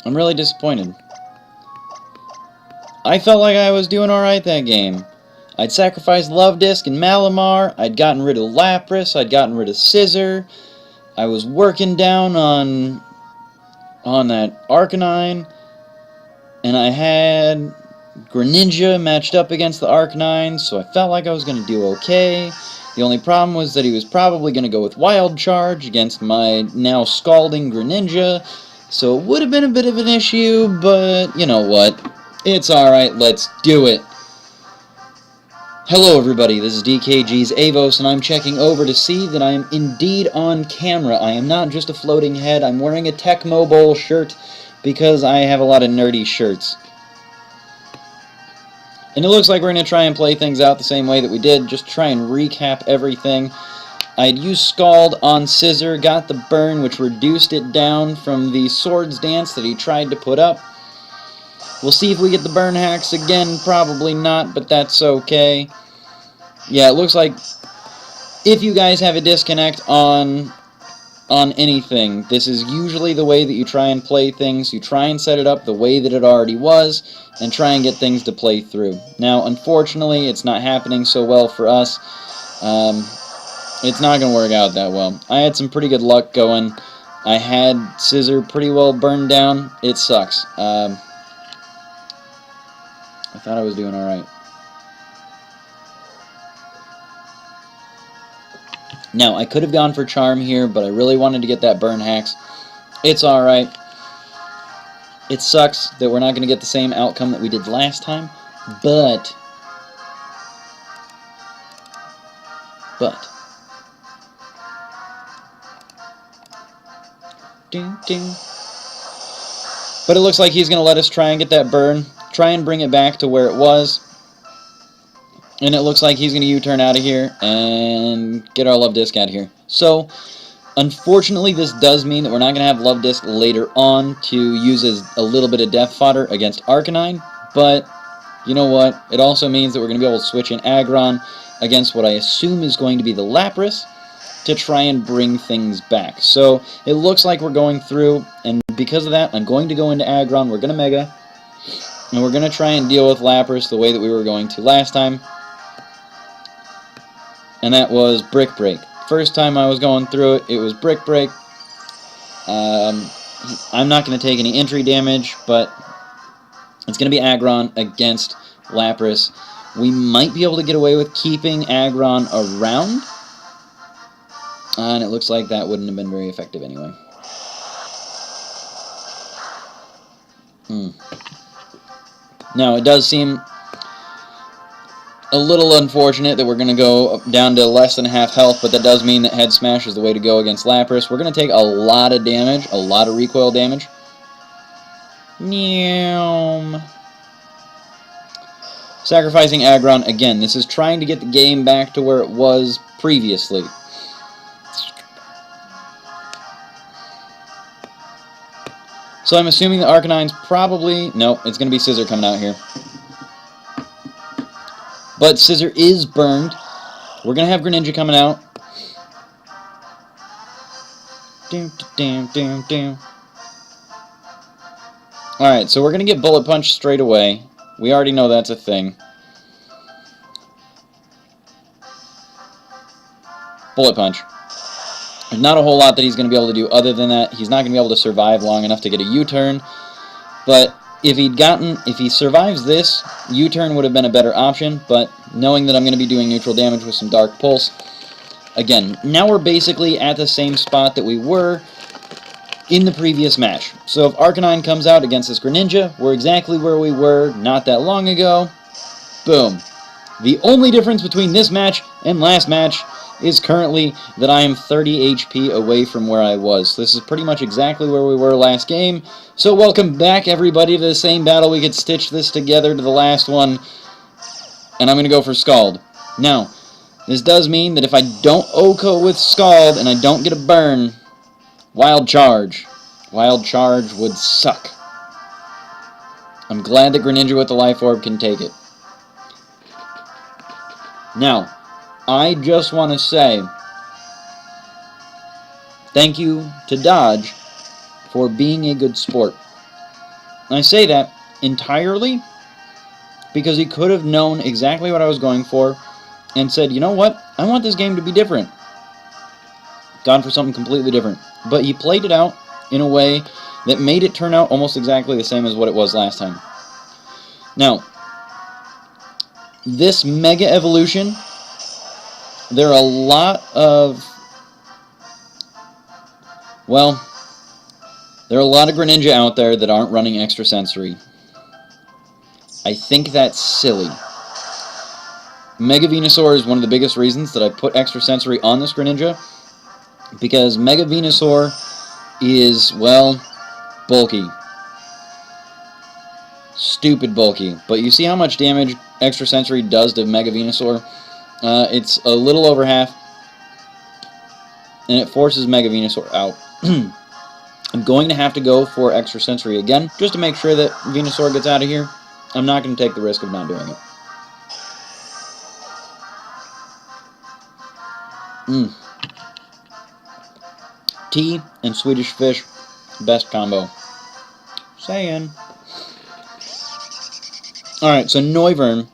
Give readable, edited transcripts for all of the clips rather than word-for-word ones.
I'm really disappointed. I felt like I was doing alright that game. I'd sacrificed Love Disc and Malamar, I'd gotten rid of Lapras, I'd gotten rid of Scissor, I was working down on that Arcanine, and I had Greninja matched up against the Arcanine, so I felt like I was going to do okay. The only problem was that he was probably going to go with Wild Charge against my now scalding Greninja, so it would have been a bit of an issue, but you know what? It's alright, let's do it. Hello everybody, this is DKG's Avos, and I'm checking over to see that I am indeed on camera. I am not just a floating head, I'm wearing a Tecmo Bowl shirt because I have a lot of nerdy shirts. And it looks like we're going to try and play things out the same way that we did, just try and recap everything. I had used Scald on Scissor, got the burn, which reduced it down from the Swords Dance that he tried to put up. We'll see if we get the burn hacks again, probably not, but that's okay. Yeah, it looks like if you guys have a disconnect on anything, this is usually the way that you try and play things. You try and set it up the way that it already was, and try and get things to play through. Now, unfortunately, it's not happening so well for us. It's not going to work out that well. I had some pretty good luck going. I had Scissor pretty well burned down. It sucks. I thought I was doing alright. Now, I could have gone for Charm here, but I really wanted to get that burn hacks. It's alright. It sucks that we're not going to get the same outcome that we did last time, but it looks like he's going to let us try and get that burn, try and bring it back to where it was. And it looks like he's going to U-turn out of here and get our Love Disc out of here. So, unfortunately, this does mean that we're not going to have Love Disc later on to use as a little bit of death fodder against Arcanine. But, you know what? It also means that we're going to be able to switch in Aggron against what I assume is going to be the Lapras to try and bring things back. So, it looks like we're going through, and because of that, I'm going to go into Aggron. We're going to Mega, and we're going to try and deal with Lapras the way that we were going to last time. And that was Brick Break. First time I was going through it, it was Brick Break. I'm not going to take any entry damage, but it's going to be Aggron against Lapras. We might be able to get away with keeping Aggron around. And it looks like that wouldn't have been very effective anyway. Now, it does seem a little unfortunate that we're going to go down to less than half health, but that does mean that Head Smash is the way to go against Lapras. We're going to take a lot of damage, a lot of recoil damage. Sacrificing Aggron again. This is trying to get the game back to where it was previously. So I'm assuming the Arcanine's probably... No, it's going to be Scissor coming out here. But Scissor is burned. We're going to have Greninja coming out. Alright, so we're going to get Bullet Punch straight away. We already know that's a thing. Bullet Punch. There's not a whole lot that he's going to be able to do other than that. He's not going to be able to survive long enough to get a U-turn. But if he survives this, U-turn would have been a better option, but knowing that I'm going to be doing neutral damage with some Dark Pulse, again, now we're basically at the same spot that we were in the previous match. So if Arcanine comes out against this Greninja, we're exactly where we were not that long ago. Boom. The only difference between this match and last match is currently that I am 30 HP away from where I was. This is pretty much exactly where we were last game. So welcome back, everybody, to the same battle. We could stitch this together to the last one. And I'm going to go for Scald. Now, this does mean that if I don't OHKO with Scald and I don't get a burn, Wild Charge. Wild Charge would suck. I'm glad that Greninja with the Life Orb can take it. Now, I just want to say thank you to Dodge for being a good sport. And I say that entirely because he could have known exactly what I was going for and said, you know what, I want this game to be different. Gone for something completely different. But he played it out in a way that made it turn out almost exactly the same as what it was last time. Now, this Mega Evolution, there are a lot of, well, there are a lot of Greninja out there that aren't running Extrasensory. I think that's silly. Mega Venusaur is one of the biggest reasons that I put Extrasensory on this Greninja, because Mega Venusaur is, well, bulky. Stupid bulky. But you see how much damage Extrasensory does to Mega Venusaur? It's a little over half, and it forces Mega Venusaur out. I'm going to have to go for Extrasensory again, just to make sure that Venusaur gets out of here. I'm not going to take the risk of not doing it. Tea and Swedish Fish, best combo. Saying. Alright, so Noivern,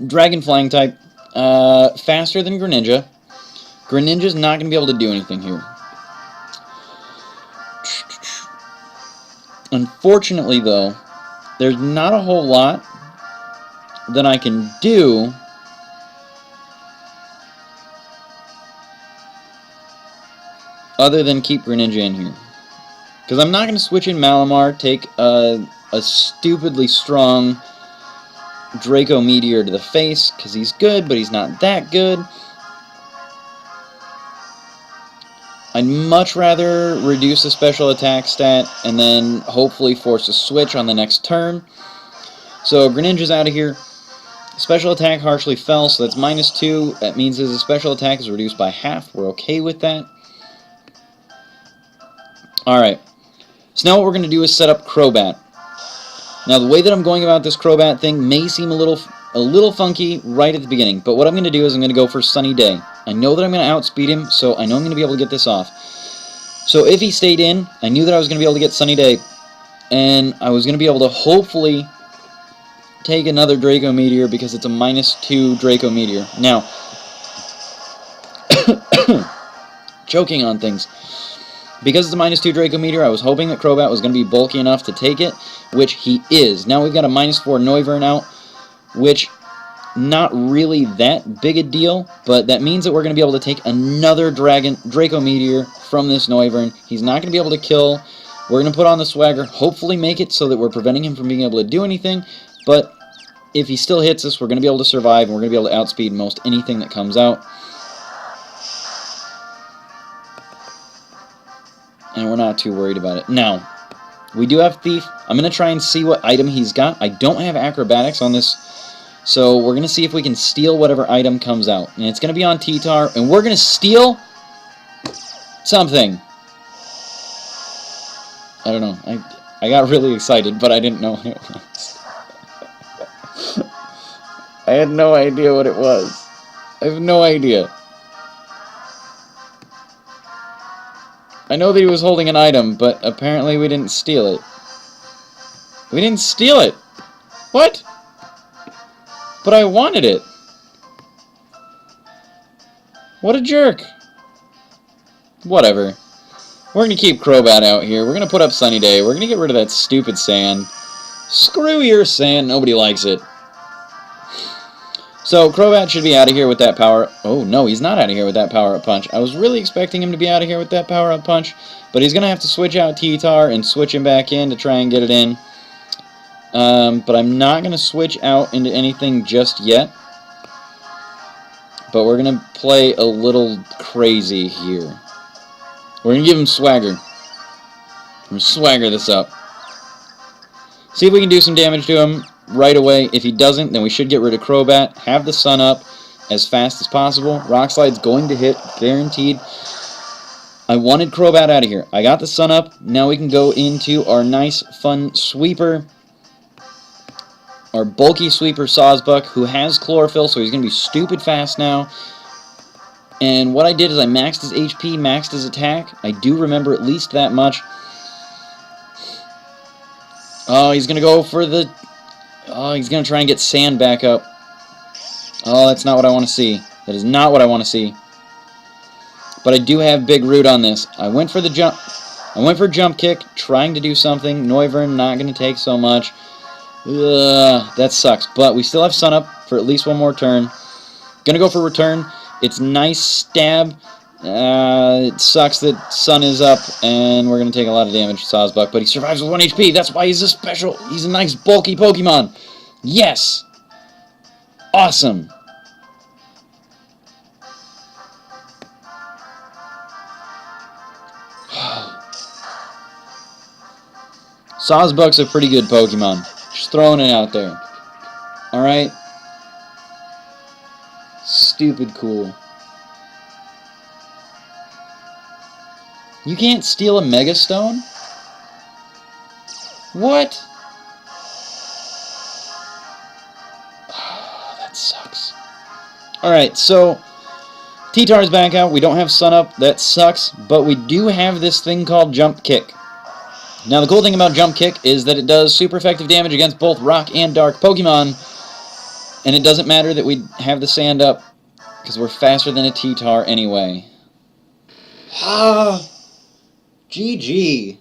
Dragon Flying type, faster than Greninja. Greninja's not going to be able to do anything here. Unfortunately, though, there's not a whole lot that I can do other than keep Greninja in here. Because I'm not going to switch in Malamar, take a stupidly strong Draco Meteor to the face, because he's good, but he's not that good. I'd much rather reduce the special attack stat and then hopefully force a switch on the next turn. So Greninja's out of here. Special attack harshly fell, so that's -2. That means his special attack is reduced by half. We're okay with that. Alright. So now what we're going to do is set up Crobat. Now the way that I'm going about this Crobat thing may seem a little funky right at the beginning, but what I'm going to do is I'm going to go for Sunny Day. I know that I'm going to outspeed him, so I know I'm going to be able to get this off. So if he stayed in, I knew that I was going to be able to get Sunny Day, and I was going to be able to hopefully take another Draco Meteor because it's a -2 Draco Meteor. Now, choking on things. Because it's a -2 Draco Meteor, I was hoping that Crobat was going to be bulky enough to take it, which he is. Now we've got a -4 Noivern out, which, not really that big a deal, but that means that we're going to be able to take another Draco Meteor from this Noivern. He's not going to be able to kill. We're going to put on the Swagger, hopefully make it so that we're preventing him from being able to do anything, but if he still hits us, we're going to be able to survive, and we're going to be able to outspeed most anything that comes out. And we're not too worried about it. Now, we do have Thief. I'm going to try and see what item he's got. I don't have Acrobatics on this, so we're going to see if we can steal whatever item comes out. And it's going to be on T-Tar, and we're going to steal something. I don't know. I got really excited, but I didn't know what it was. I had no idea what it was. I have no idea. I know that he was holding an item, but apparently we didn't steal it. We didn't steal it! What? But I wanted it! What a jerk! Whatever. We're gonna keep Crobat out here. We're gonna put up Sunny Day. We're gonna get rid of that stupid sand. Screw your sand. Nobody likes it. So, Crobat should be out of here with that power... Oh, no, he's not out of here with that power-up punch. I was really expecting him to be out of here with that power-up punch, but he's going to have to switch out T-Tar and switch him back in to try and get it in. But I'm not going to switch out into anything just yet. But we're going to play a little crazy here. We're going to give him Swagger. We're going to swagger this up. See if we can do some damage to him right away. If he doesn't, then we should get rid of Crobat, have the sun up as fast as possible. Rock Slide's going to hit, guaranteed. I wanted Crobat out of here. I got the sun up. Now we can go into our nice, fun sweeper. Our bulky sweeper, Sawsbuck, who has Chlorophyll, so he's going to be stupid fast now. And what I did is I maxed his HP, maxed his attack. I do remember at least that much. Oh, he's going to go for the... Oh, he's going to try and get sand back up. Oh, that's not what I want to see. That is not what I want to see. But I do have big root on this. I went for the jump. I went for jump kick, trying to do something. Noivern not going to take so much. That sucks. But we still have Sun up for at least one more turn. Gonna go for return. It's nice stab. It sucks that Sun is up, and we're gonna take a lot of damage to Sawsbuck, but he survives with 1 HP. That's why he's a special. He's a nice bulky Pokemon. Yes! Awesome! Sawsbuck's a pretty good Pokemon. Just throwing it out there. Alright? Stupid cool. You can't steal a Mega Stone? What? Oh, that sucks. Alright, so T-Tar's back out. We don't have Sun up. That sucks. But we do have this thing called Jump Kick. Now, the cool thing about Jump Kick is that it does super effective damage against both Rock and Dark Pokemon. And it doesn't matter that we have the Sand up, because we're faster than a T-Tar anyway. Ah, GG.